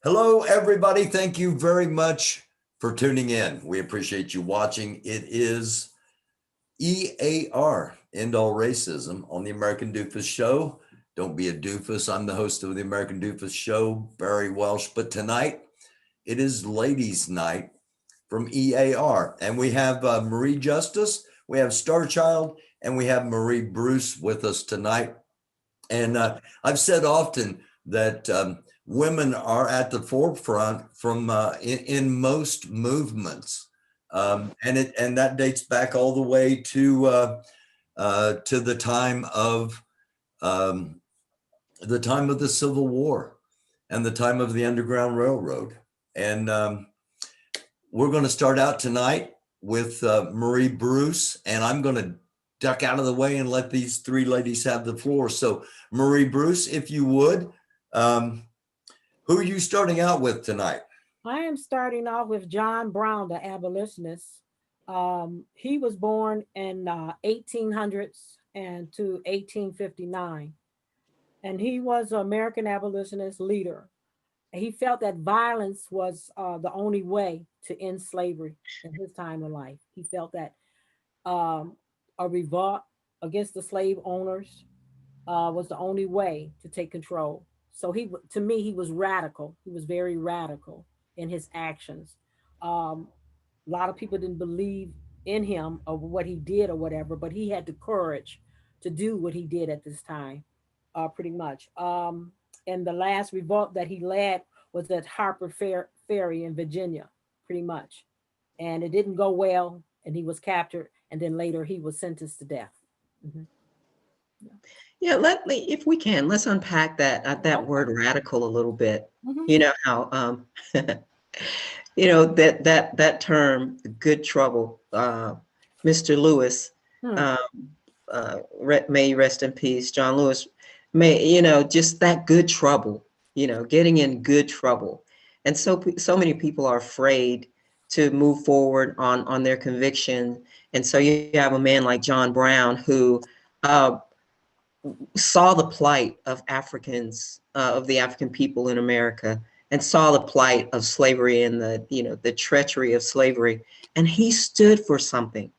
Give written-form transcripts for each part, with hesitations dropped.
Hello, everybody. Thank you very much for tuning in. We appreciate you watching. It is EAR, End All Racism, on the American Doofus Show. Don't be a doofus. I'm the host of the American Doofus Show, Barry Welsh. But tonight, it is Ladies' Night from EAR. And we have Marie Justice, we have Starchild, and we have Marie Bruce with us tonight. And I've said often that women are at the forefront from in most movements, and that dates back all the way to um, the time of the Civil War and the time of the Underground Railroad. And we're going to start out tonight with Marie Bruce, and I'm going to duck out of the way and let these three ladies have the floor. So, Marie Bruce, if you would, who are you starting out with tonight? I am starting off with John Brown, the abolitionist. He was born in 1800s and to 1859, and he was an American abolitionist leader. He felt that violence was the only way to end slavery in his time of life. He felt that um, a revolt against the slave owners was the only way to take control. So to me, he was radical. He was very radical in his actions. Um, a lot of people didn't believe in him or what he did or whatever, but he had the courage to do what he did at this time, pretty much. And the last revolt that he led was at Ferry in Virginia, pretty much. And it didn't go well, and he was captured, and then later he was sentenced to death. Hmm. Yeah, if we can, let's unpack that word radical a little bit. Hmm. You know how that term, good trouble. Mr. Lewis, Hmm. um, may he rest in peace. John Lewis, just that good trouble. Getting in good trouble, and so many people are afraid to move forward on their conviction, and so you have a man like John Brown who. Uh, saw the plight of Africans, of the African people in America, and saw the plight of slavery and the treachery of slavery, and he stood for something.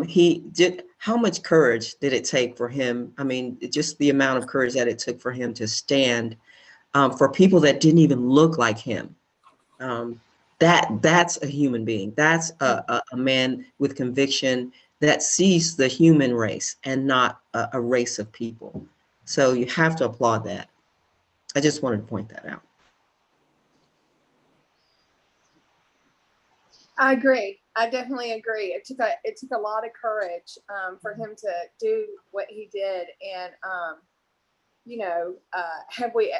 He did. How much courage did it take for him? I mean, just the amount of courage that it took for him to stand for people that didn't even look like him. Um, that's a human being. That's a man with conviction that sees the human race and not a race of people. So you have to applaud that. I just wanted to point that out. I agree. I definitely agree. It took a lot of courage for him to do what he did, and have we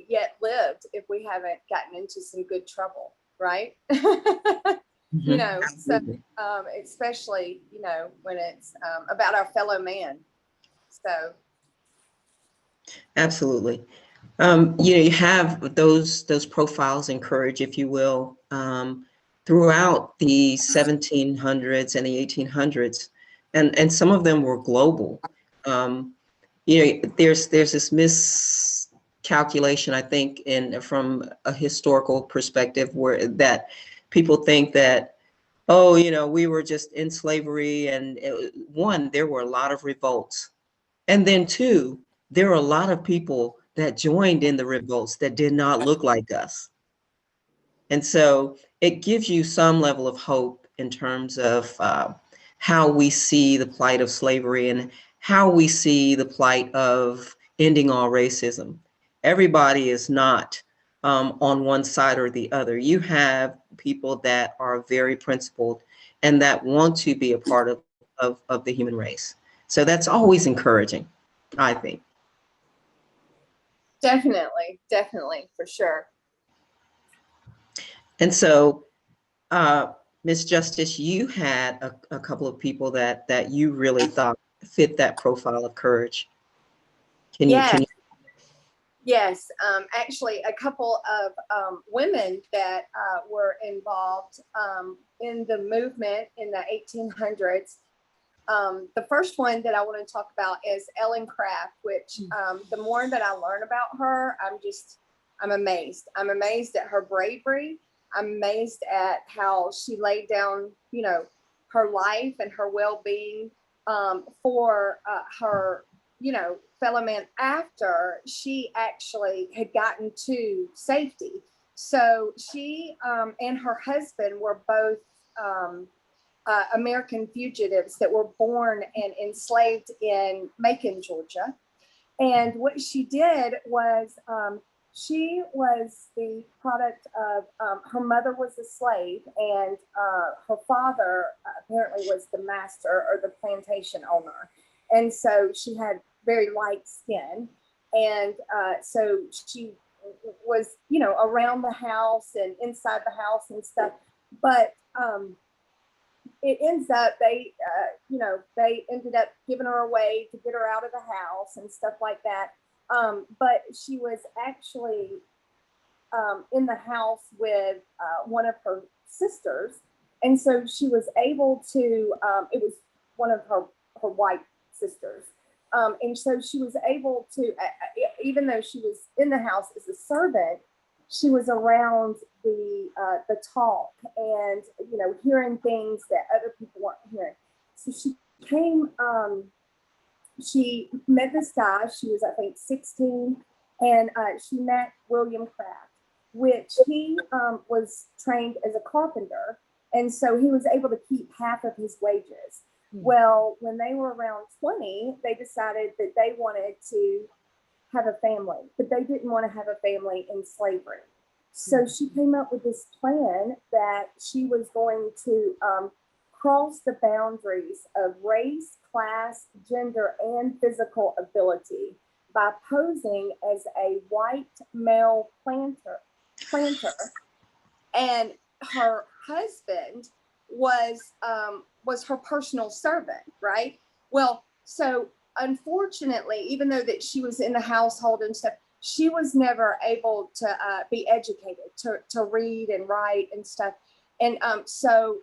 yet lived if we haven't gotten into some good trouble, right? So especially when it's about our fellow man. So Absolutely. You have those profiles in courage, if you will, throughout the 1700s and the 1800s, and some of them were global. Um, there's this miscalculation, I think, from a historical perspective, where that people think that, oh, we were just in slavery, and one, there were a lot of revolts, and then two, there were a lot of people that joined in the revolts that did not look like us. And so it gives you some level of hope in terms of how we see the plight of slavery and how we see the plight of ending all racism. Everybody is not on one side or the other. You have people that are very principled and that want to be a part of the human race. So that's always encouraging, I think. definitely for sure. And so, Ms. Justice, you had a couple of people that you really thought fit that profile of courage. Can you? Yes, yes. Actually, a couple of women that were involved in the movement in the 1800s. The first one that I want to talk about is Ellen Craft, which the more that I learn about her, I'm just I'm amazed. I'm amazed at her bravery. I'm amazed at how she laid down, you know, her life and her well-being for her, you know, fellow man after she actually had gotten to safety. So she and her husband were both American fugitives that were born and enslaved in Macon, Georgia. And what she did was she was the product of her mother was a slave, and her father apparently was the master or the plantation owner. And so she had very light skin. And so she was, you know, around the house and inside the house and stuff. But it ends up you know, they ended up giving her away to get her out of the house and stuff like that. But she was actually in the house with one of her sisters, and so she was able to. It was one of her white sisters, and so she was able to, even though she was in the house as a servant, she was around the talk and, you know, hearing things that other people weren't hearing. So she came. She met this guy. She was, I think, 16, and she met William Craft, which he was trained as a carpenter, and so he was able to keep half of his wages. Well, when they were around 20, they decided that they wanted to have a family, but they didn't want to have a family in slavery. So she came up with this plan that she was going to cross the boundaries of race, class, gender, and physical ability by posing as a white male planter. And her husband was her personal servant, right? Well, so unfortunately, even though that she was in the household and stuff, she was never able to be educated to read and write and stuff. And so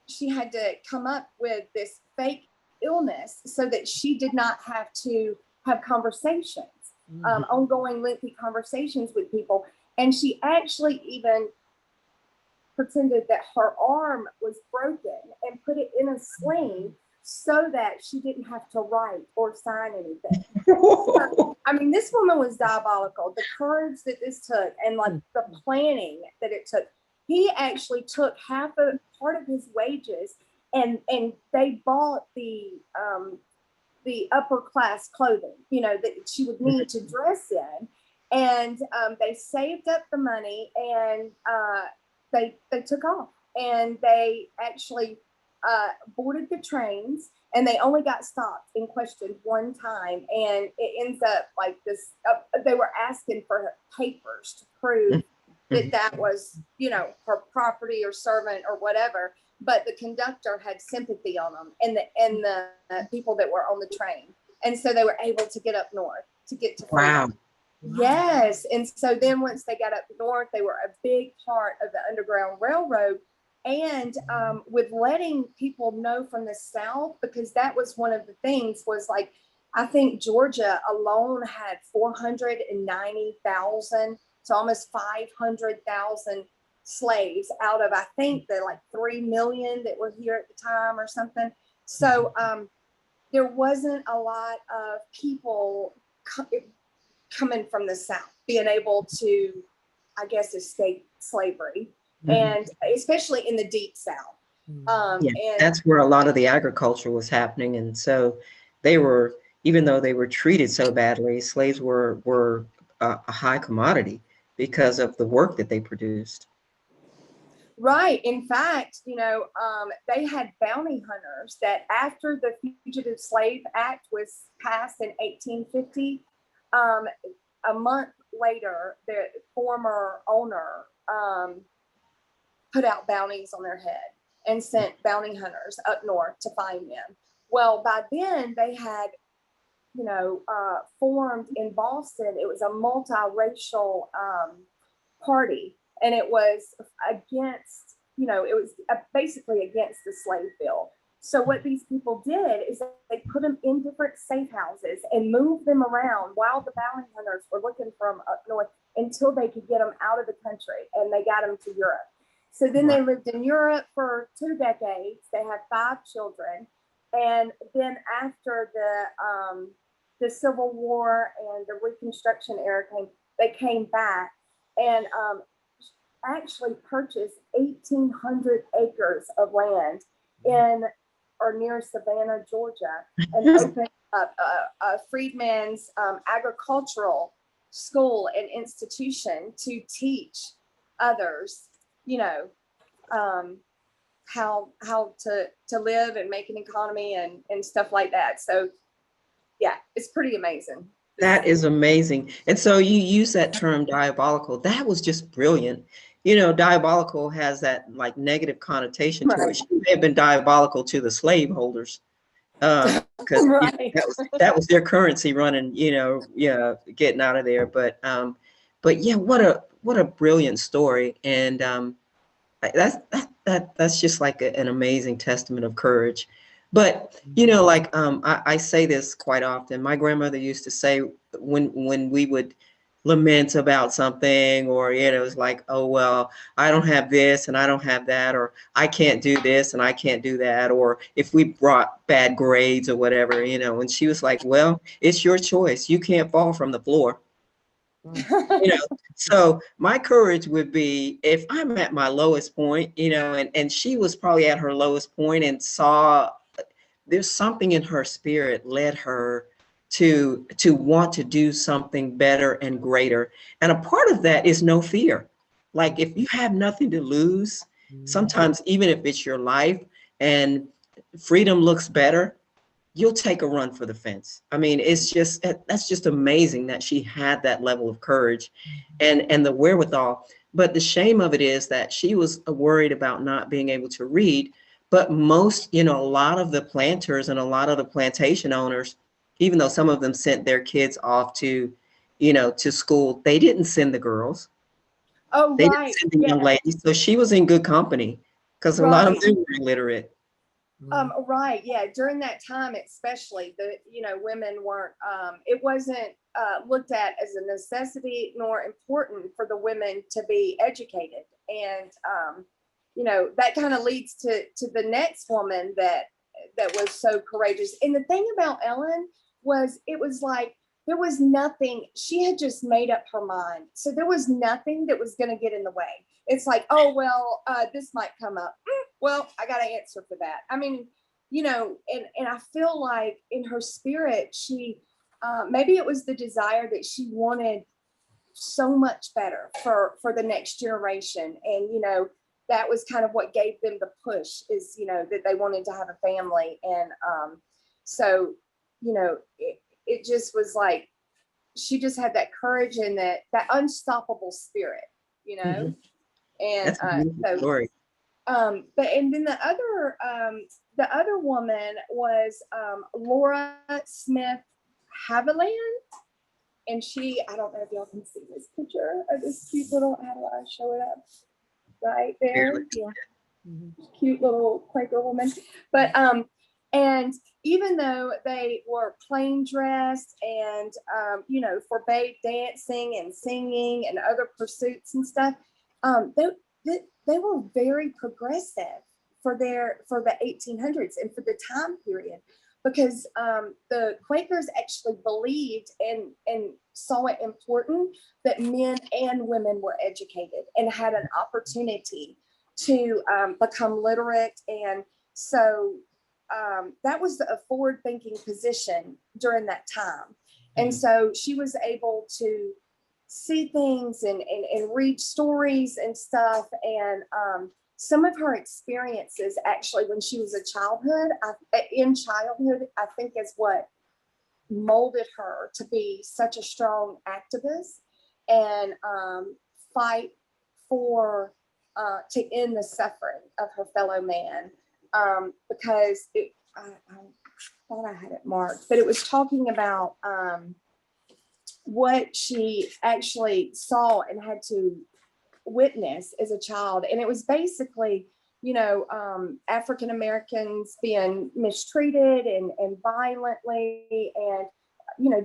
she had to come up with this fake illness so that she did not have to have conversations, ongoing lengthy conversations with people. And she actually even pretended that her arm was broken and put it in a sling so that she didn't have to write or sign anything. So, I mean, this woman was diabolical. The courage that this took and like the planning that it took. He actually took part of his wages and they bought the upper class clothing, you know, that she would need to dress in. And they saved up the money and they took off, and they actually boarded the trains, and they only got stopped and questioned one time. And it ends up like this, they were asking for papers to prove that was, you know, her property or servant or whatever. But the conductor had sympathy on them and the people that were on the train. And so they were able to get up north to get to freedom. Wow. Yes. And so then once they got up north, they were a big part of the Underground Railroad. And with letting people know from the South, because that was one of the things was like, I think Georgia alone had 490,000, so almost 500,000 slaves out of, I think, the like 3 million that were here at the time or something. So there wasn't a lot of people coming from the South being able to, I guess, escape slavery, and especially in the deep South. Yeah, And that's where a lot of the agriculture was happening. And so they were, even though they were treated so badly, slaves were a high commodity because of the work that they produced. right. In fact, you know, they had bounty hunters that after the Fugitive Slave Act was passed in 1850, a month later, the former owner put out bounties on their head and sent bounty hunters up north to find them. Well, by then they had, you know, formed in Boston. It was a multiracial party, and it was against, you know, it was basically against the slave bill. So what these people did is they put them in different safe houses and moved them around while the bounty hunters were looking for them up north. until they could get them out of the country, and they got them to Europe. So then they lived in Europe for 2 decades. They had 5 children. And then after the Civil War and the Reconstruction era came, they came back and actually purchased 1,800 acres of land in or near Savannah, Georgia, and opened up a freedmen's agricultural school and institution to teach others, you know, how to live and make an economy and stuff like that. So yeah, it's pretty amazing. That is amazing. And so you use that term diabolical. That was just brilliant. You know, diabolical has that like negative connotation to it. She may have been diabolical to the slaveholders, because Right. that was their currency running, you know, yeah, getting out of there. But yeah, what a brilliant story. And that's just like an amazing testament of courage. But you know, like I say this quite often. My grandmother used to say when we would lament about something, or you know, it's like, oh well, I don't have this and I don't have that, or I can't do this and I can't do that, or if we brought bad grades or whatever, you know, and she was like, well, it's your choice. You can't fall from the floor. You know, so my courage would be if I'm at my lowest point, you know, and she was probably at her lowest point and saw there's something in her spirit led her to want to do something better and greater. And a part of that is no fear. Like if you have nothing to lose, sometimes even if it's your life and freedom looks better, you'll take a run for the fence. I mean, that's just amazing that she had that level of courage and the wherewithal. But the shame of it is that she was worried about not being able to read. But most, you know, a lot of the planters and a lot of the plantation owners, even though some of them sent their kids off to, you know, to school, they didn't send the girls. Oh, They right. didn't send the young ladies. So she was in good company because a lot of them were illiterate. Right. Yeah. During that time, especially women weren't, it wasn't looked at as a necessity nor important for the women to be educated. And, that kind of leads to the next woman that was so courageous. And the thing about Ellen was, it was like, there was nothing, she had just made up her mind. So there was nothing that was going to get in the way. It's like, oh, well, this might come up. Well, I got to answer for that. I mean, and I feel like in her spirit, she, maybe it was the desire that she wanted so much better for the next generation. And, that was kind of what gave them the push is, that they wanted to have a family. And so, it just was like, she just had that courage and that unstoppable spirit, and That's a beautiful story. And then the other woman was Laura Smith Haviland, and I don't know if y'all can see this picture of this cute little, how do I show it up? Right there, yeah. Cute little Quaker woman. But and even though they were plain dressed and forbade dancing and singing and other pursuits and stuff, they were very progressive for the 1800s and for the time period, because the Quakers actually believed and saw it important that men and women were educated and had an opportunity to become literate. And so that was a forward-thinking position during that time. And so she was able to see things and read stories and stuff. And some of her experiences actually when she was in childhood, I think is what molded her to be such a strong activist and fight for to end the suffering of her fellow man. Because I thought I had it marked, but it was talking about what she actually saw and had to witness as a child. And it was basically, African Americans being mistreated and violently and,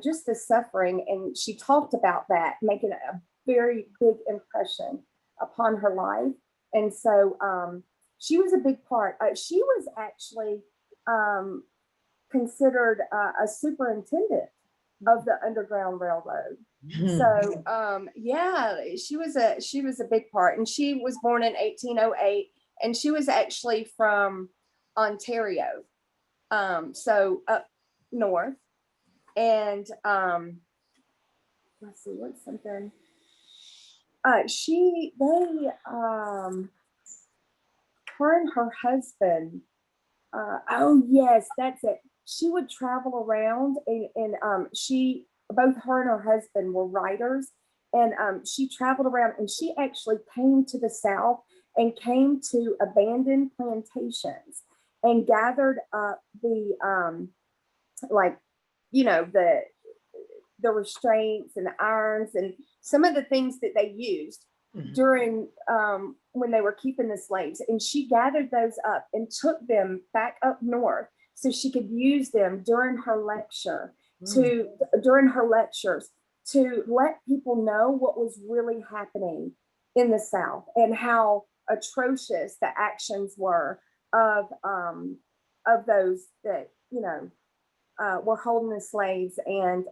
just the suffering. And she talked about that, making a very big impression upon her life. And so she was a big part. She was actually considered a superintendent of the Underground Railroad. So yeah, she was a big part, and she was born in 1808, and she was actually from Ontario, so up north. And let's see, what's something. Her and her husband. Oh yes, that's it. She would travel around, and both her and her husband were writers, and she traveled around, and she actually came to the South and came to abandoned plantations and gathered up the like, the restraints and the irons and some of the things that they used during when they were keeping the slaves. And she gathered those up and took them back up north so she could use them during her lectures to let people know what was really happening in the South and how atrocious the actions were of those that were holding the slaves, and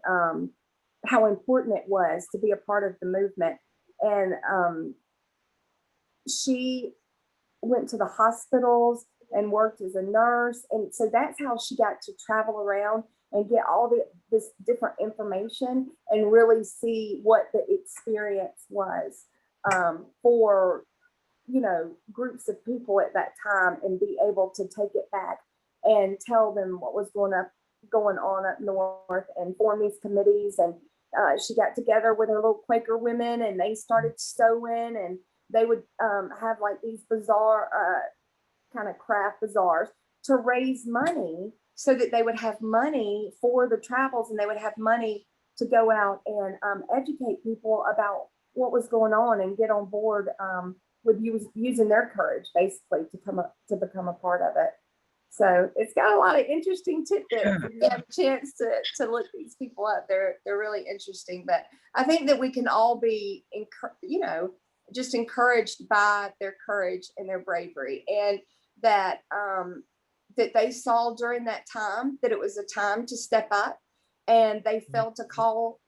how important it was to be a part of the movement. And she went to the hospitals and worked as a nurse. And so that's how she got to travel around and get all this different information and really see what the experience was for, groups of people at that time, and be able to take it back and tell them what was going on up north, and form these committees. And she got together with her little Quaker women, and they started sewing, and they would have like these bizarre kind of craft bazaars to raise money so that they would have money for the travels, and they would have money to go out and educate people about what was going on and get on board with using their courage basically to become a part of it. So it's got a lot of interesting tidbits. If you have a chance to look these people up, they're really interesting. But I think that we can all be, just encouraged by their courage and their bravery, and that that they saw during that time that it was a time to step up, and they felt a call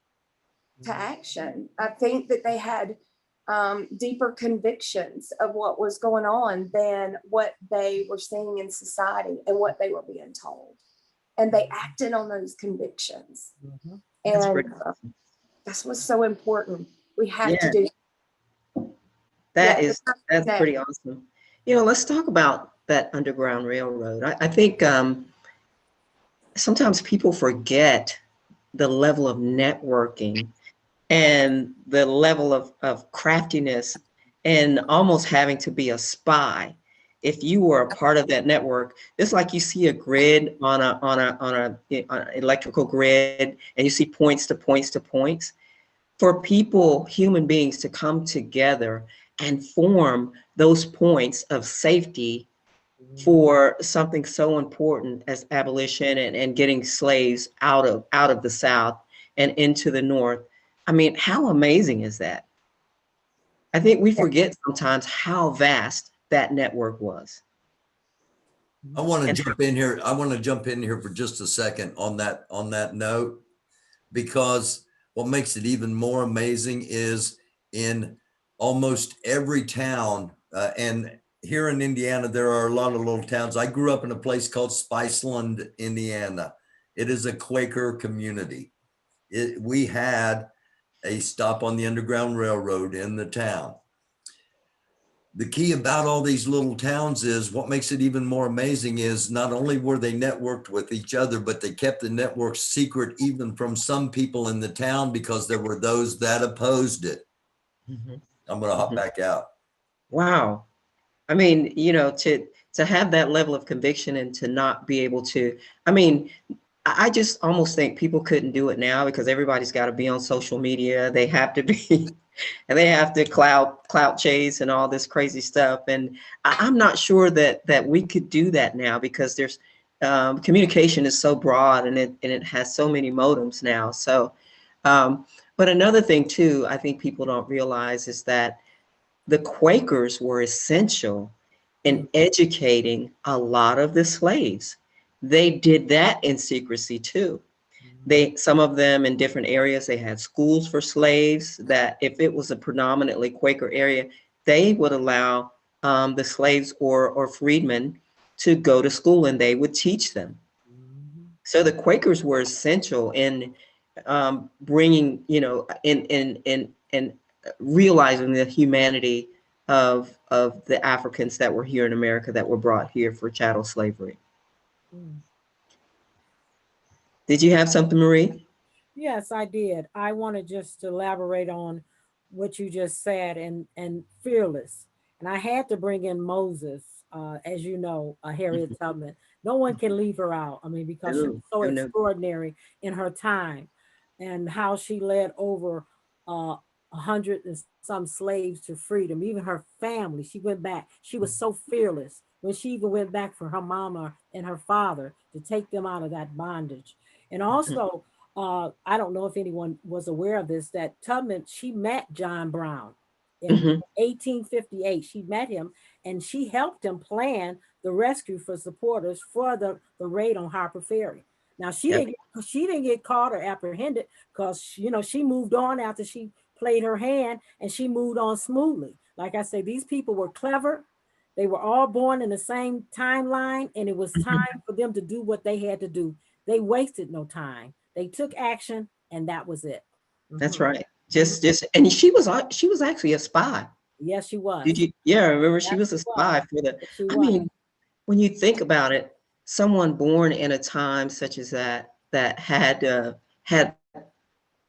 to action. I think that they had deeper convictions of what was going on than what they were seeing in society and what they were being told. And they acted on those convictions. And that's what's so important. We have to do. That's pretty awesome. Let's talk about that Underground Railroad. I think sometimes people forget the level of networking and the level of craftiness, and almost having to be a spy if you were a part of that network. It's like you see a grid on an electrical grid, and you see points to points to points. For people, human beings, to come together and form those points of safety for something so important as abolition and getting slaves out of the South and into the North. I mean, how amazing is that? I think we forget sometimes how vast that network was. I want to jump in here. I want to jump in here for just a second on that note, because what makes it even more amazing is in almost every town, and here in Indiana, there are a lot of little towns. I grew up in a place called Spiceland, Indiana. It is a Quaker community. We had a stop on the Underground Railroad in the town. The key about all these little towns is what makes it even more amazing is not only were they networked with each other, but they kept the network secret even from some people in the town, because there were those that opposed it. I'm going to hop back out. Wow. I mean, to have that level of conviction and to not be able to, I just almost think people couldn't do it now, because everybody's got to be on social media. They have to be, and they have to clout chase and all this crazy stuff. And I'm not sure that we could do that now, because there's communication is so broad, and it has so many modems now. So But another thing too, I think people don't realize is that the Quakers were essential in educating a lot of the slaves. They did that in secrecy too. Some of them in different areas, they had schools for slaves that if it was a predominantly Quaker area, they would allow the slaves or freedmen to go to school and they would teach them. So the Quakers were essential in bringing, in realizing the humanity of the Africans that were here in America that were brought here for chattel slavery. Did you have something, Marie? Yes, I did. I want to just elaborate on what you just said and fearless. And I had to bring in Moses, as you know, Harriet Tubman. No one can leave her out. I mean, because she was so No. extraordinary in her time and how she led over 100 and some slaves to freedom. Even her family, she went back. She was so fearless when she even went back for her mama and her father to take them out of that bondage. And also, I don't know if anyone was aware of this, that Tubman, she met John Brown in 1858. She met him and she helped him plan the rescue for supporters for the raid on Harper Ferry. Now she didn't get caught or apprehended because she moved on after she played her hand and she moved on smoothly. Like I say, these people were clever. They were all born in the same timeline, and it was time for them to do what they had to do. They wasted no time. They took action, and that was it. That's right. And she was actually a spy. Yes, she was. Did you? Yeah, remember she was a spy for the. I mean, when you think about it, someone born in a time such as that had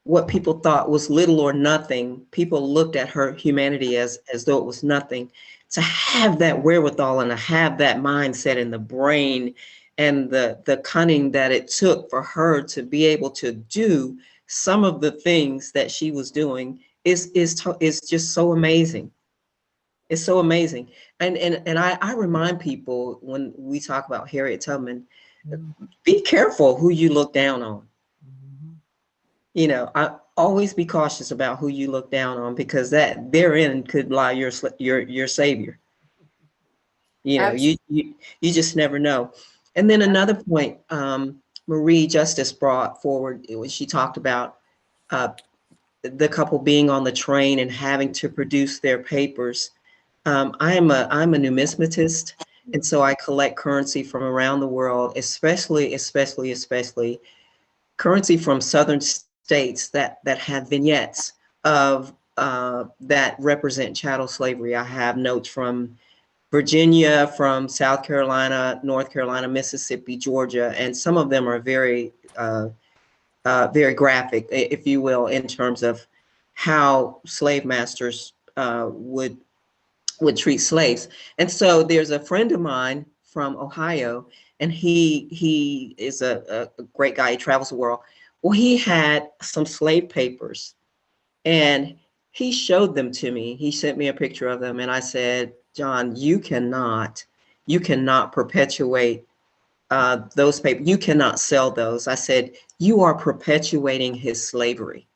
what people thought was little or nothing. People looked at her humanity as though it was nothing. To have that wherewithal and to have that mindset in the brain and the cunning that it took for her to be able to do some of the things that she was doing is just so amazing. It's so amazing. And I remind people when we talk about Harriet Tubman, be careful who you look down on. I always be cautious about who you look down on, because that therein could lie your savior. You just never know. And then another point, Marie Justice brought forward when she talked about the couple being on the train and having to produce their papers. I'm a numismatist, and so I collect currency from around the world, especially currency from southern states that have vignettes of that represent chattel slavery. I have notes from Virginia, from South Carolina, North Carolina, Mississippi, Georgia, and some of them are very very graphic, if you will, in terms of how slave masters would treat slaves. And so there's a friend of mine from Ohio, and he is a great guy. He travels the world. Well, he had some slave papers and he showed them to me. He sent me a picture of them, and I said, John, you cannot perpetuate those papers. You cannot sell those. I said, you are perpetuating his slavery.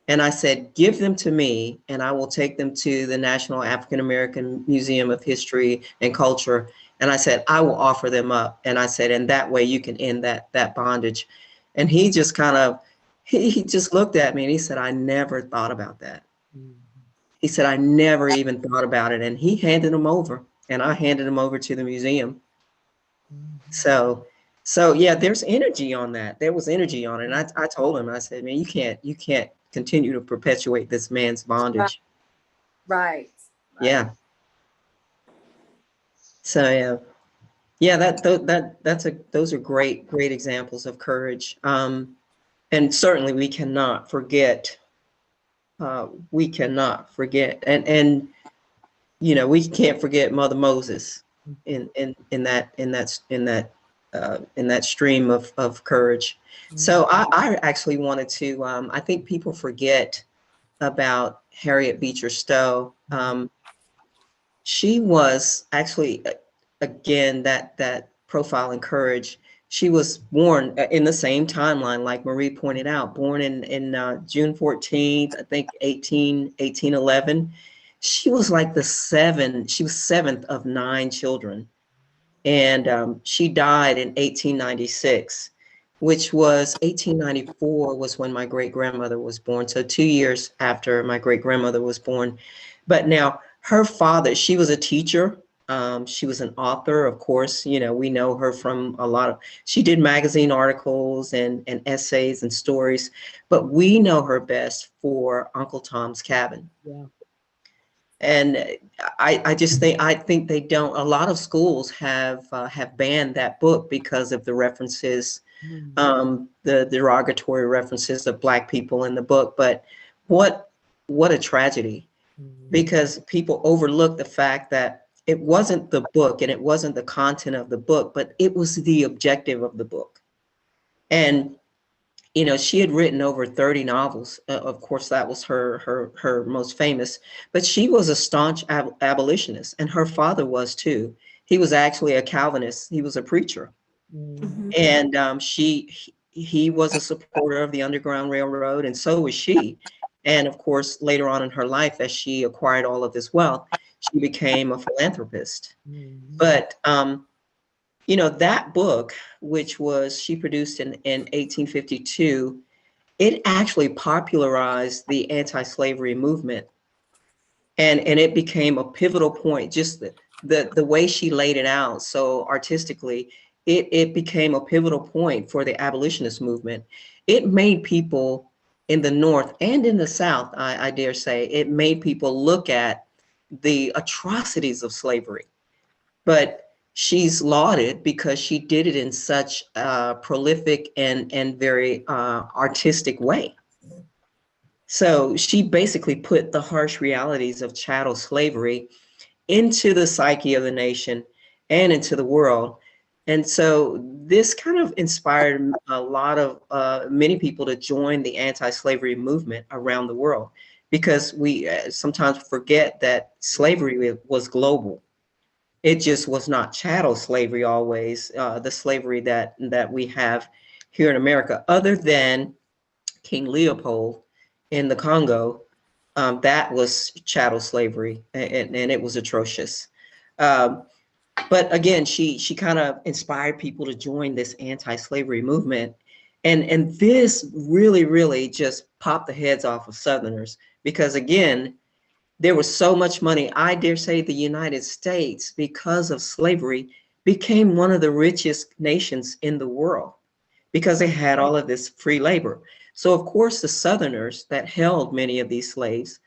And I said, give them to me and I will take them to the National African American Museum of History and Culture. And I said, I will offer them up. And I said, and that way you can end that bondage. And he just he just looked at me and he said, I never thought about that. He said, I never even thought about it. And he handed them over, and I handed them over to the museum. So yeah, there's energy on that. There was energy on it. And I told him, I said, man, you can't continue to perpetuate this man's bondage. Right. Yeah. So yeah, those are great examples of courage. And certainly we cannot forget. And we can't forget Mother Moses in that stream of courage. So I actually wanted to, I think people forget about Harriet Beecher Stowe. She was actually, again, that profile in courage. She was born in the same timeline, like Marie pointed out, born in June 14th, I think 1811. She was like she was seventh of 9 children. And she died in 1896, which was 1894 was when my great grandmother was born. So 2 years after my great grandmother was born. But now her father, she was a teacher. She was an author, of course. You know, we know her from she did magazine articles and essays and stories, but we know her best for Uncle Tom's Cabin. Yeah. And I think they don't. A lot of schools have banned that book because of the references, the derogatory references of Black people in the book. But what a tragedy, because people overlook the fact that it wasn't the book and it wasn't the content of the book, but it was the objective of the book. And you know, she had written over 30 novels. Of course, that was her most famous, but she was a staunch abolitionist, and her father was too. He was actually a Calvinist. He was a preacher. And he was a supporter of the Underground Railroad, and so was she. And of course, later on in her life, as she acquired all of this wealth, she became a philanthropist. But you know, that book, which she produced in 1852, it actually popularized the anti-slavery movement. And it became a pivotal point, just the way she laid it out so artistically, it became a pivotal point for the abolitionist movement. It made people in the North and in the South, I dare say, it made people look at the atrocities of slavery. But she's lauded because she did it in such a prolific and very artistic way. So she basically put the harsh realities of chattel slavery into the psyche of the nation and into the world. And so this kind of inspired a lot of many people to join the anti-slavery movement around the world, because we sometimes forget that slavery was global. It just was not chattel slavery always, the slavery that we have here in America, other than King Leopold in the Congo. That was chattel slavery, and it was atrocious. But again, she kind of inspired people to join this anti-slavery movement. And this really just popped the heads off of Southerners, because again, there was so much money. I dare say the United States, because of slavery, became one of the richest nations in the world because they had all of this free labor. So of course, the Southerners that held many of these slaves,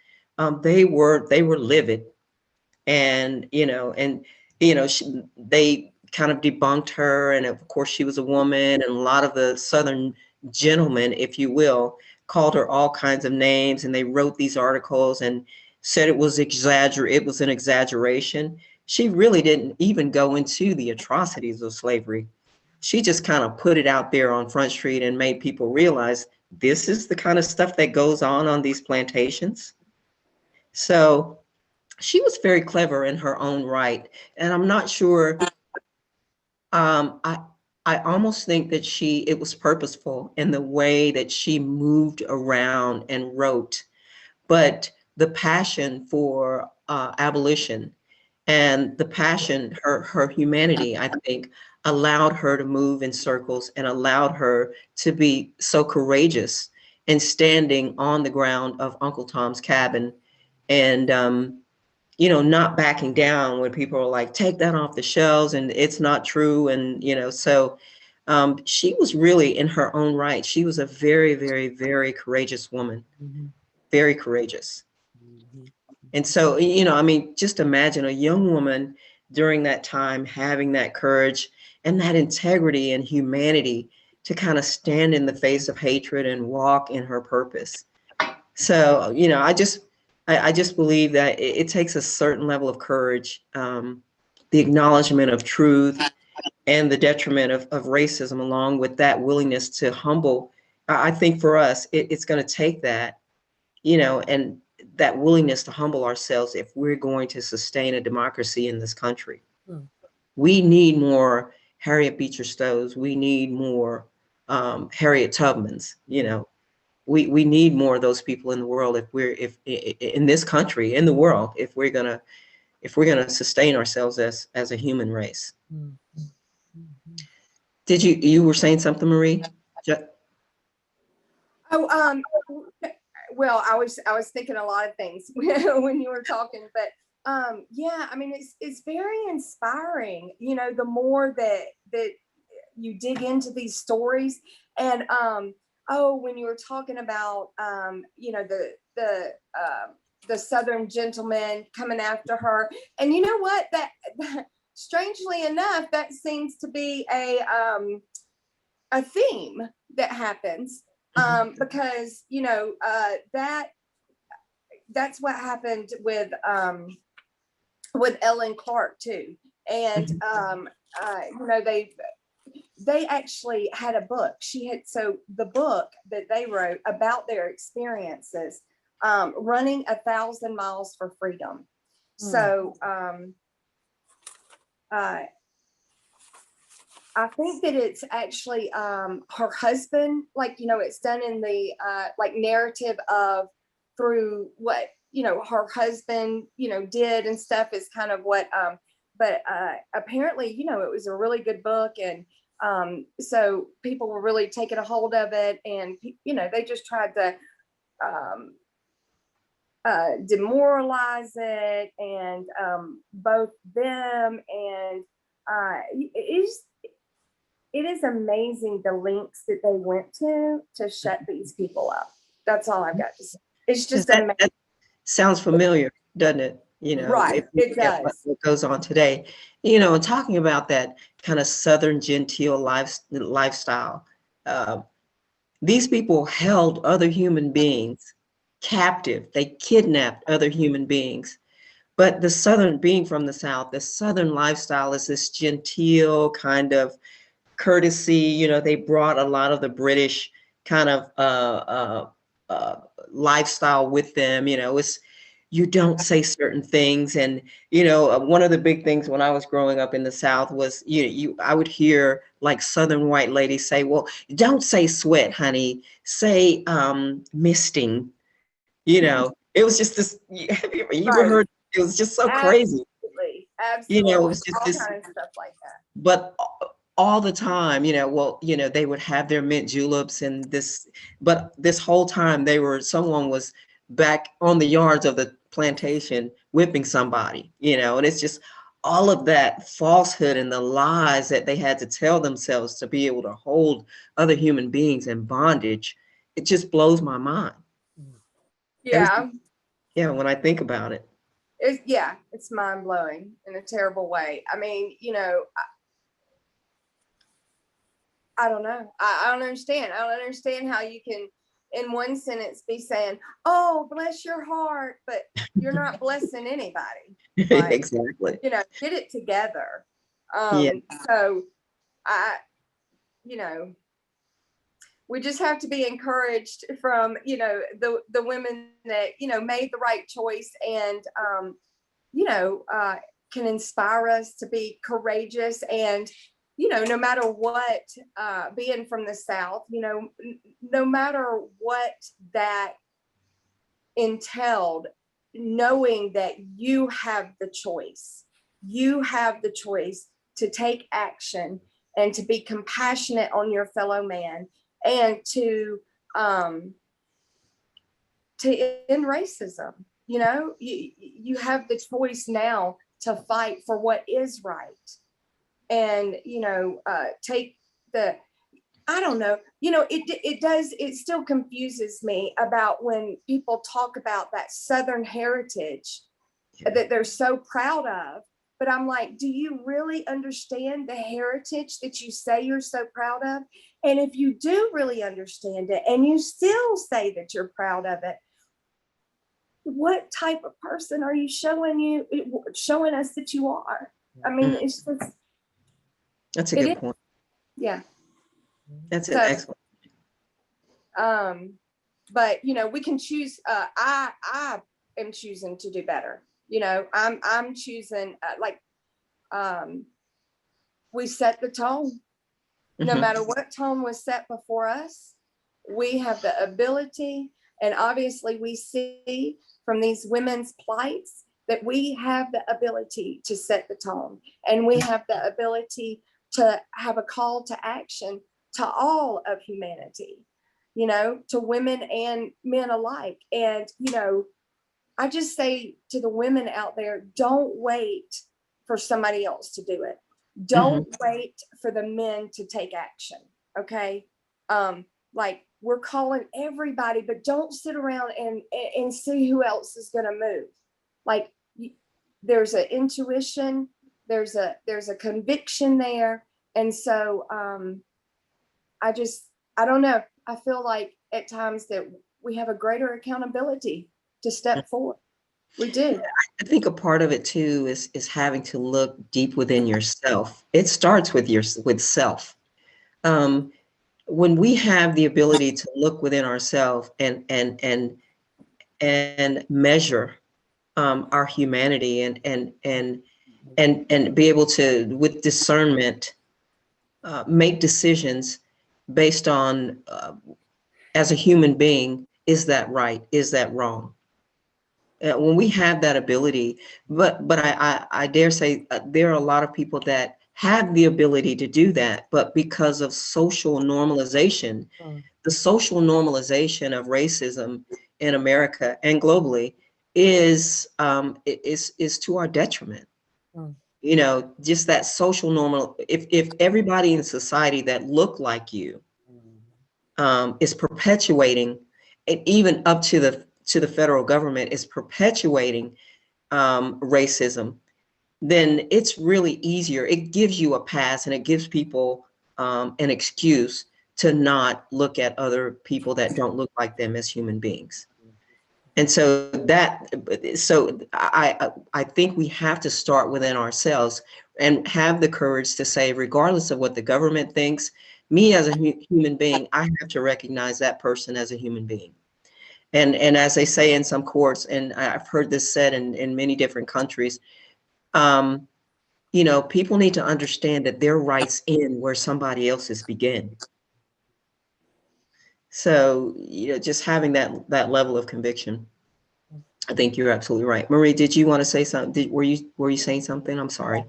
they were livid, and they kind of debunked her. And of course, she was a woman, and a lot of the Southern gentlemen, if you will, called her all kinds of names, and they wrote these articles and said it was an exaggeration. She really didn't even go into the atrocities of slavery. She just kind of put it out there on Front Street and made people realize this is the kind of stuff that goes on these plantations. So she was very clever in her own right. And I'm not sure, I almost think that it was purposeful in the way that she moved around and wrote, but the passion for abolition and the passion, her humanity, I think, allowed her to move in circles and allowed her to be so courageous and standing on the ground of Uncle Tom's Cabin, and not backing down when people are like, take that off the shelves and it's not true. And so she was really, in her own right, she was a very, very, very courageous woman. Very courageous. And so, just imagine a young woman during that time having that courage and that integrity and humanity to kind of stand in the face of hatred and walk in her purpose. So, I just believe that it takes a certain level of courage, the acknowledgement of truth and the detriment of racism, along with that willingness to humble. I think for us, it's going to take that, and that willingness to humble ourselves if we're going to sustain a democracy in this country. We need more Harriet Beecher Stowe's. We need more Harriet Tubmans. We need more of those people in the world if in this country, in the world, if we're gonna sustain ourselves as a human race. Did you were saying something, Marie? Oh, well, I was thinking a lot of things when you were talking, but yeah, I mean, it's very inspiring, the more that you dig into these stories. And when you were talking about the Southern gentleman coming after her, and you know what, that strangely enough, that seems to be a theme that happens, because that's what happened with Ellen Clark too. And they actually had a book. So the book that they wrote about their experiences running 1,000 miles for freedom. So I think that it's actually her husband, it's done in the narrative of through what her husband did and stuff is kind of what but apparently it was a really good book, and so people were really taking a hold of it, and they just tried to demoralize it, and both them and it is amazing the lengths that they went to shut these people up. That's all I've got to say. It's just amazing. That sounds familiar, doesn't it? Right, it does. What goes on today, talking about that kind of Southern genteel lifestyle. These people held other human beings captive. They kidnapped other human beings. But the Southern, being from the South, the Southern lifestyle is this genteel kind of courtesy. They brought a lot of the British kind of lifestyle with them. It's, you don't say certain things. And, one of the big things when I was growing up in the South was, I would hear like Southern white ladies say, well, don't say sweat, honey, say misting. It was just this, have you ever heard? It was just so crazy. Absolutely. It was just all this kinds of stuff like that. But all the time, they would have their mint juleps and this, but this whole time someone was back on the yards of the plantation whipping somebody, and it's just all of that falsehood and the lies that they had to tell themselves to be able to hold other human beings in bondage. It just blows my mind. Yeah. Yeah, when I think about it. It's mind blowing in a terrible way. I mean, I don't know. I don't understand. I don't understand how you can, in one sentence, be saying, "Oh, bless your heart," but you're not blessing anybody. Like, exactly. Get it together. Yeah. So we just have to be encouraged from, the women that, made the right choice and, can inspire us to be courageous. And, no matter what, being from the South, no matter what that entailed, knowing that you have the choice to take action and to be compassionate on your fellow man, and to end racism. You have the choice now to fight for what is right, and take the, I don't know, it still confuses me about when people talk about that Southern heritage that they're so proud of. But I'm like, do you really understand the heritage that you say you're so proud of? And if you do really understand it and you still say that you're proud of it, what type of person are you showing us that you are? I mean, it's just. That's a good point. Yeah. That's an excellent. But we can choose. I am choosing to do better. I'm choosing we set the tone. No matter what tone was set before us, we have the ability, and obviously we see from these women's plights that we have the ability to set the tone, and we have the ability to have a call to action to all of humanity, you know, to women and men alike. And, you know, I just say to the women out there, don't wait for somebody else to do it. Don't wait for the men to take action. Okay. Like, we're calling everybody, but don't sit around and see who else is going to move. Like, there's an intuition, there's a conviction there. And so I don't know. I feel like at times that we have a greater accountability to step forward. We do. I think a part of it too is having to look deep within yourself. It starts with self. When we have the ability to look within ourselves and measure our humanity and be able to, with discernment, make decisions based on, as a human being, is that right? Is that wrong? When we have that ability, but I dare say there are a lot of people that have the ability to do that, but because of social normalization, the social normalization of racism in America and globally is to our detriment. You know, just that social normal. If everybody in society that look like you is perpetuating, and even up to the federal government is perpetuating racism, then it's really easier. It gives you a pass, and it gives people an excuse to not look at other people that don't look like them as human beings. And so I think we have to start within ourselves and have the courage to say, regardless of what the government thinks, me as a human being, I have to recognize that person as a human being. And as they say in some courts, and I've heard this said in many different countries, you know, people need to understand that their rights end where somebody else's begin. So, you know, just having that level of conviction. I think you're absolutely right. Marie, did you want to say something? Were you saying something? I'm sorry.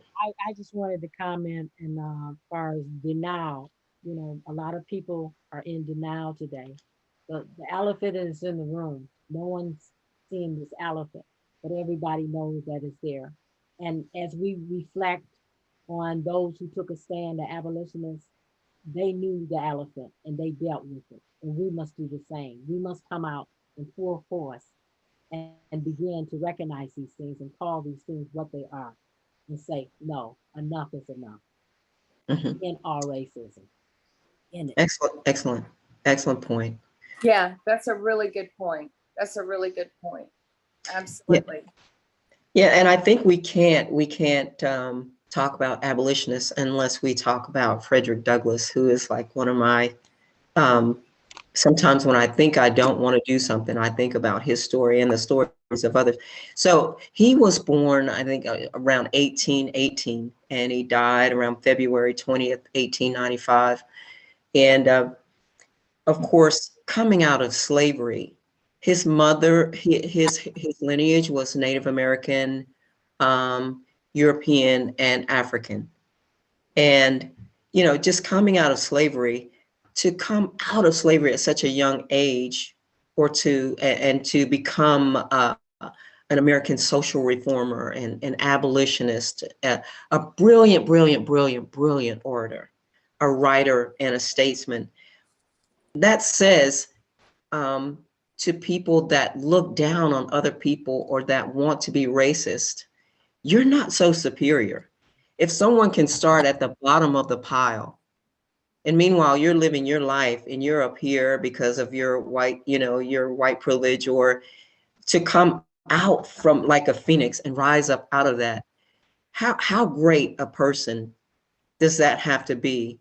I just wanted to comment in as far as denial. You know, a lot of people are in denial today. The elephant is in the room. No one's seeing this elephant, but everybody knows that it's there. And as we reflect on those who took a stand, the abolitionists, they knew the elephant and they dealt with it. And we must do the same. We must come out in full force and begin to recognize these things and call these things what they are and say, no, enough is enough. In all racism. In it. Excellent point. Yeah, that's a really good point. That's a really good point. Absolutely. Yeah, and I think we can't talk about abolitionists unless we talk about Frederick Douglass, who is like one of my, sometimes when I think I don't want to do something, I think about his story and the stories of others. So he was born, I think, around 1818, and he died around February 20th, 1895. And of course, coming out of slavery, his mother, his lineage was Native American, European, and African. And, you know, just coming out of slavery, to come out of slavery at such a young age, or to become an American social reformer and an abolitionist, a brilliant orator, a writer, and a statesman. That says to people that look down on other people or that want to be racist, you're not so superior. If someone can start at the bottom of the pile, and meanwhile you're living your life and you're up here because of your white, you know, your white privilege, or to come out from like a phoenix and rise up out of that, how great a person does that have to be?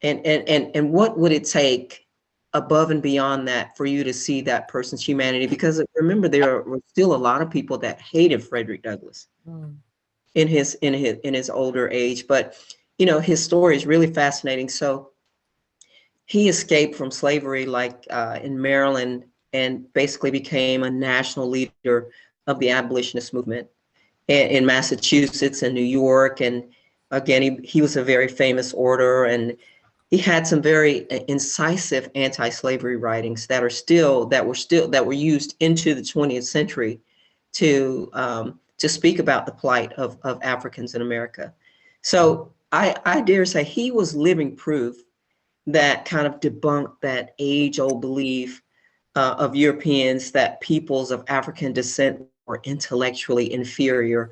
And what would it take above and beyond that for you to see that person's humanity? Because remember, there were still a lot of people that hated Frederick Douglass in his older age. But his story is really fascinating. So he escaped from slavery, like in Maryland, and basically became a national leader of the abolitionist movement in Massachusetts and New York. And again, he was a very famous orator, and he had some very incisive anti-slavery writings that were used into the 20th century to speak about the plight of Africans in America. So I dare say he was living proof that kind of debunked that age-old belief of Europeans that peoples of African descent were intellectually inferior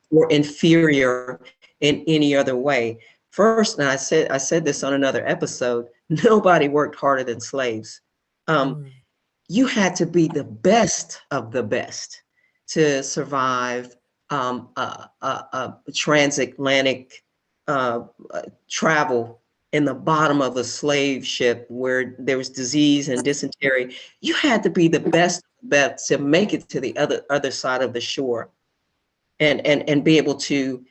or inferior in any other way. First, and I said this on another episode, nobody worked harder than slaves. You had to be the best of the best to survive transatlantic travel in the bottom of a slave ship where there was disease and dysentery. You had to be the best to make it to the other side of the shore and be able to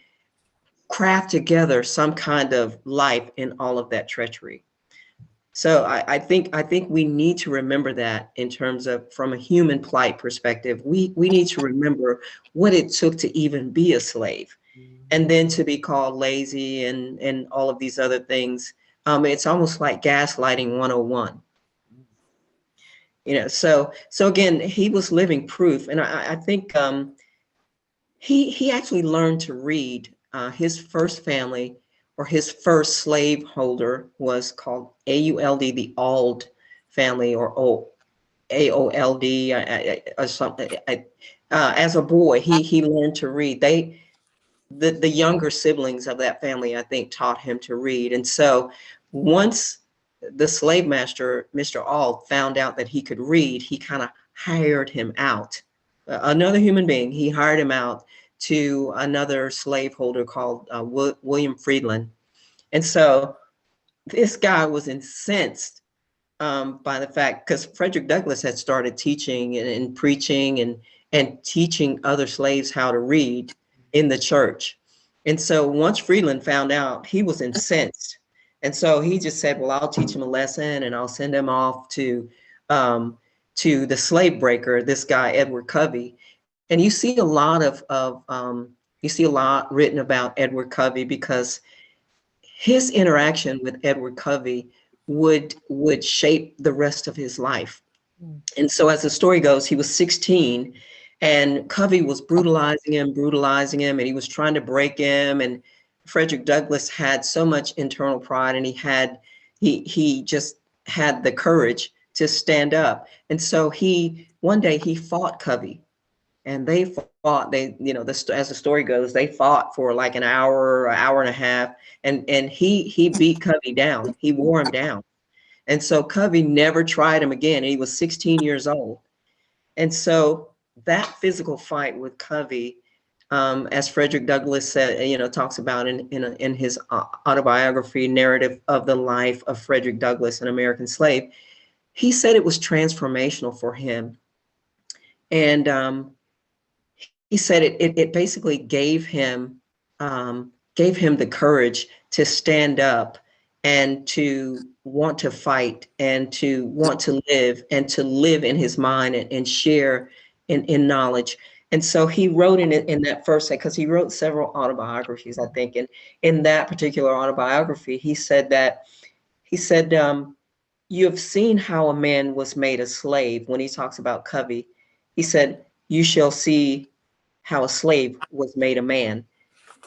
craft together some kind of life in all of that treachery. So I think we need to remember that in terms of, from a human plight perspective, we need to remember what it took to even be a slave, and then to be called lazy and all of these other things. It's almost like gaslighting 101. So again, he was living proof, and I think he actually learned to read. His first family, or his first slave holder, was called AULD, the Auld family, or AOLD, or something. As a boy, he learned to read. The younger siblings of that family, I think, taught him to read. And so once the slave master, Mr. Auld, found out that he could read, he kind of hired him out. Another human being, he hired him out to another slaveholder called William Friedland. And so this guy was incensed by the fact, because Frederick Douglass had started teaching and preaching and teaching other slaves how to read in the church. And so once Friedland found out, he was incensed. And so he just said, well, I'll teach him a lesson and I'll send him off to the slave breaker, this guy, Edward Covey. And you see a lot written about Edward Covey, because his interaction with Edward Covey would shape the rest of his life. And so as the story goes, he was 16 and Covey was brutalizing him, and he was trying to break him. And Frederick Douglass had so much internal pride, and he just had the courage to stand up. And so one day he fought Covey. And they fought, as the story goes, they fought for like an hour and a half, and he beat Covey down. He wore him down. And so Covey never tried him again. He was 16 years old. And so that physical fight with Covey, as Frederick Douglass said, talks about in his autobiography, Narrative of the Life of Frederick Douglass, an American Slave, he said it was transformational for him. And he said it basically gave him the courage to stand up and to want to fight and to want to live, and to live in his mind and share in knowledge. And so he wrote in that first, because he wrote several autobiographies, I think. And in that particular autobiography, he said, you have seen how a man was made a slave. When he talks about Covey, he said, you shall see how a slave was made a man.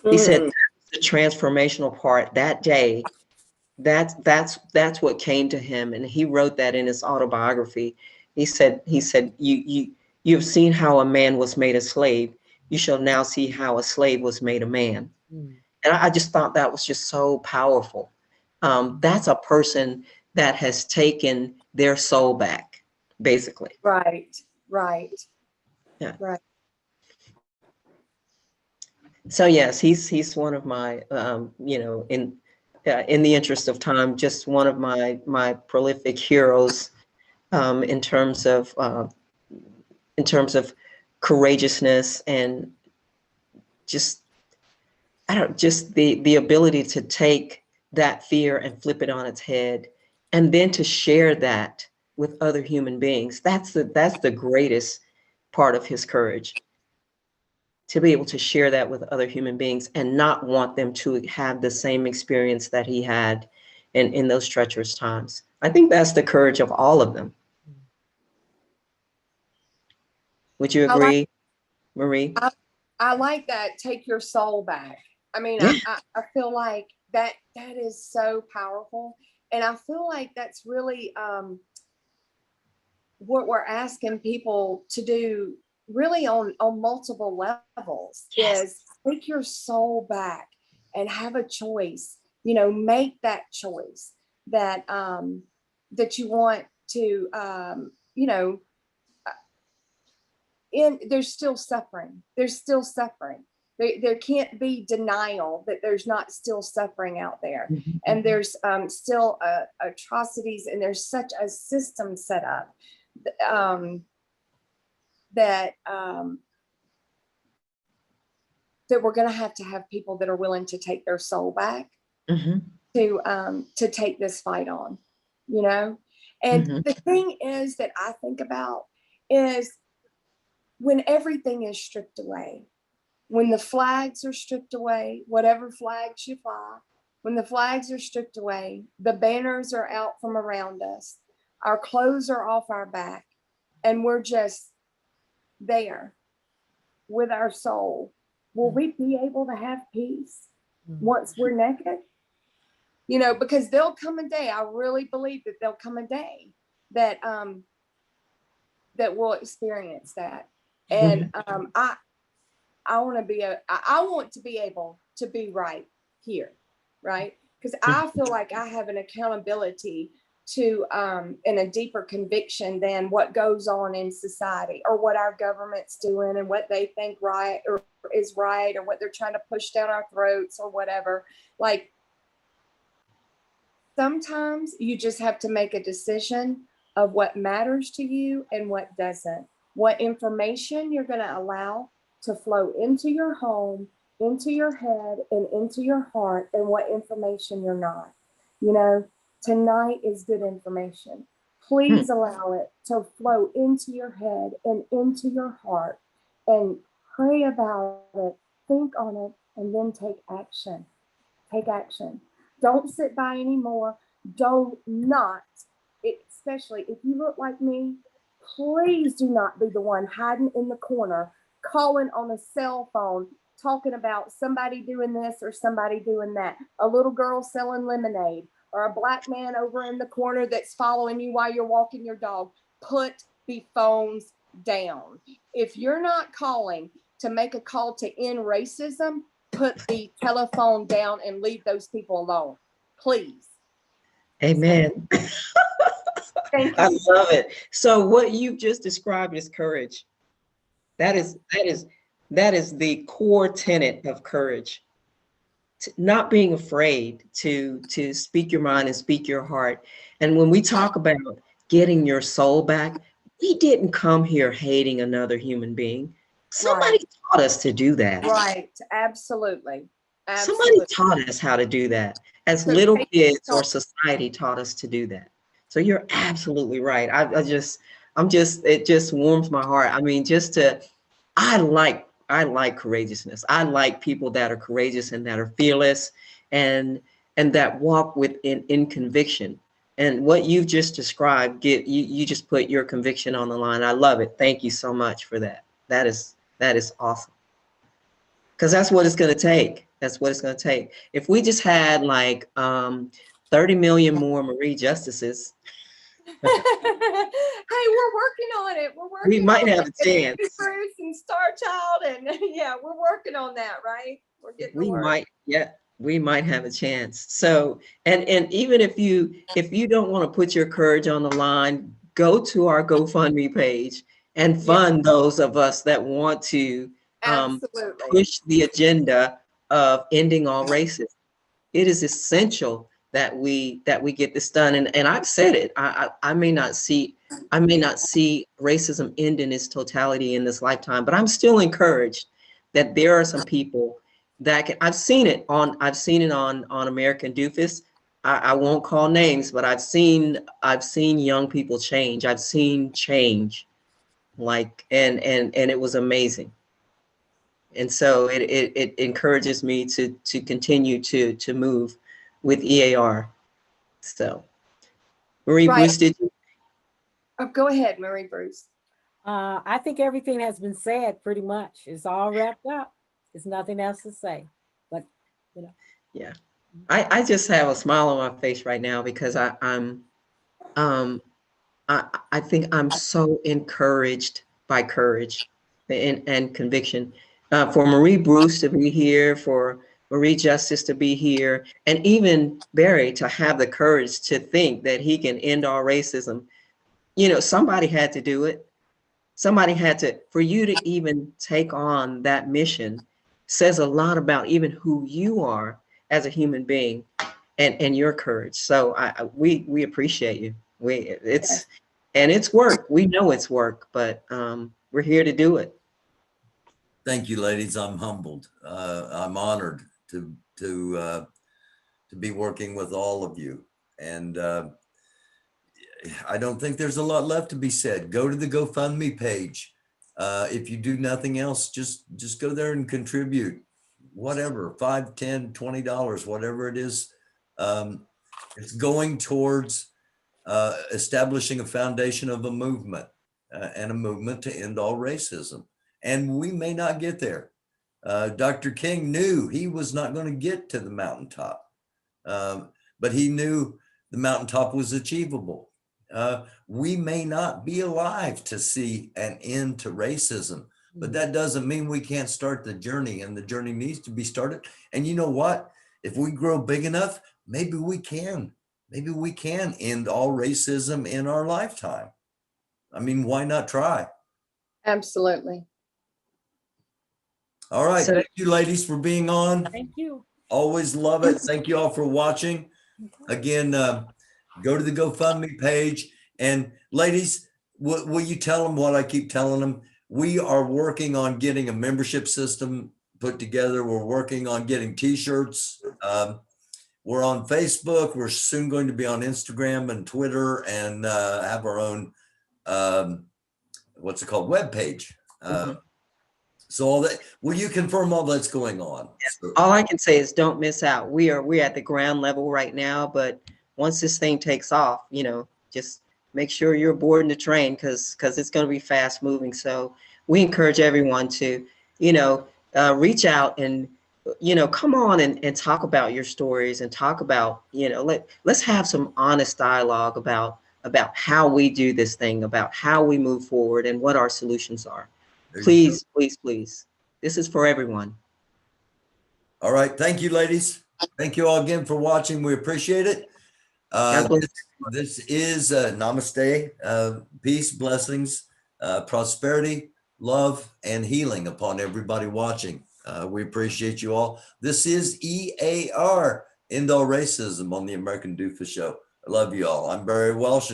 He said the transformational part that day, that's what came to him. And he wrote that in his autobiography. He said, you've seen how a man was made a slave. You shall now see how a slave was made a man. And I just thought that was just so powerful. That's a person that has taken their soul back, basically. Right. Yeah. Right. So yes, he's one of my, in the interest of time, just one of my prolific heroes, in terms of courageousness and just I don't, just the ability to take that fear and flip it on its head, and then to share that with other human beings. That's the greatest part of his courage, to be able to share that with other human beings and not want them to have the same experience that he had in those treacherous times. I think that's the courage of all of them. Would you agree, Marie? I like that. Take your soul back. I mean, Yeah. I feel like that is so powerful. And I feel like that's really what we're asking people to do, really on multiple levels. Yes. Is take your soul back and have a choice, you know, make that choice that that you want to you know, there's still suffering. There's still suffering. There can't be denial that there's not still suffering out there. Mhm. And there's still atrocities, and there's such a system set up that that we're going to have people that are willing to take their soul back Mhm. to take this fight on, you know. And Mhm. the thing is that I think about is when everything is stripped away, when the flags are stripped away, whatever flags you fly, when the flags are stripped away, the banners are out from around us, our clothes are off our back, and we're just there with our soul, will we be able to have peace once we're naked? You know, because there'll come a day, I really believe that there'll come a day that that we'll experience that. And I want to be able to be right here, right? Because I feel like I have an accountability to and a deeper conviction than what goes on in society or what our government's doing and what they think right or is right or what they're trying to push down our throats or whatever. Like, sometimes you just have to make a decision of what matters to you and what doesn't, what information you're going to allow to flow into your home, into your head, and into your heart, and what information you're not. You know, tonight is good information. Please allow it to flow into your head and into your heart, and pray about it, think on it, and then take action. Take action. Don't sit by anymore. Do not, especially if you look like me, please do not be the one hiding in the corner, calling on a cell phone, talking about somebody doing this or somebody doing that, a little girl selling lemonade, or a black man over in the corner that's following you while you're walking your dog. Put the phones down. If you're not calling to make a call to end racism, put the telephone down and leave those people alone, please. Amen. Thank I you. love it. So what you've just described is courage. That is the core tenet of courage. Not being afraid to speak your mind and speak your heart. And when we talk about getting your soul back, we didn't come here hating another human being. Somebody Right. taught us to do that. Right. Absolutely. Somebody Absolutely. taught us how to do that. As So little take kids, or control. society taught us to do that. So you're absolutely right. It just warms my heart. I mean, I like courageousness. I like people that are courageous and that are fearless and that walk in conviction. And what you've just described, you just put your conviction on the line. I love it. Thank you so much for that. That is awesome. Because that's what it's going to take. That's what it's going to take. If we just had like 30 million more Marie Justices, Hey, we're working on it. We're working we might on have it. a chance. Bruce and Star Child, and yeah, we're working on that, right? We're getting to work. We might have a chance. So, and even if you don't want to put your courage on the line, go to our GoFundMe page and fund those of us that want to Absolutely. push the agenda of ending all racism. It is essential that we get this done. And I've said it. I may not see racism end in its totality in this lifetime, but I'm still encouraged that there are some people I've seen it on American Doofus. I won't call names, but I've seen young people change. I've seen change, like, and it was amazing. And so it encourages me to continue to move with EAR. So, Marie Right. Bruce, did you? Oh, go ahead, Marie Bruce. I think everything has been said pretty much. It's all wrapped up. There's nothing else to say. But, you know. Yeah. I just have a smile on my face right now because I think I'm so encouraged by courage and conviction. For Marie Bruce to be here, for Marie Justice to be here, and even Barry to have the courage to think that he can end all racism. You know, somebody had to do it. Somebody had to, for you to even take on that mission says a lot about even who you are as a human being and your courage. So we appreciate you. It's work. We know it's work, but we're here to do it. Thank you, ladies. I'm humbled. I'm honored to be working with all of you. And I don't think there's a lot left to be said. Go to the GoFundMe page. If you do nothing else, just go there and contribute, whatever, $5, $10, $20, whatever it is. It's going towards establishing a foundation of a movement and a movement to end all racism. And we may not get there. Dr. King knew he was not going to get to the mountaintop, but he knew the mountaintop was achievable. We may not be alive to see an end to racism, but that doesn't mean we can't start the journey, and the journey needs to be started. And you know what? If we grow big enough, maybe we can end all racism in our lifetime. I mean, why not try? Absolutely. All right. So- Thank you, ladies, for being on. Thank you. Always love it. Thank you all for watching. Again, go to the GoFundMe page. And ladies, will you tell them what I keep telling them? We are working on getting a membership system put together. We're working on getting t-shirts. We're on Facebook. We're soon going to be on Instagram and Twitter and have our own, what's it called, webpage. So all that, will you confirm all that's going on? Yes. All I can say is don't miss out. We're at the ground level right now, but once this thing takes off, you know, just make sure you're aboard in the train because it's going to be fast moving. So we encourage everyone to, you know, reach out and, you know, come on and talk about your stories and talk about, you know, let's have some honest dialogue about how we do this thing, about how we move forward and what our solutions are. Please, please, please. This is for everyone. All right. Thank you, ladies. Thank you all again for watching. We appreciate it. This is Namaste. Peace, blessings, prosperity, love, and healing upon everybody watching. We appreciate you all. This is EAR, End All Racism on the American Doofus Show. I love you all. I'm Barry Welsh.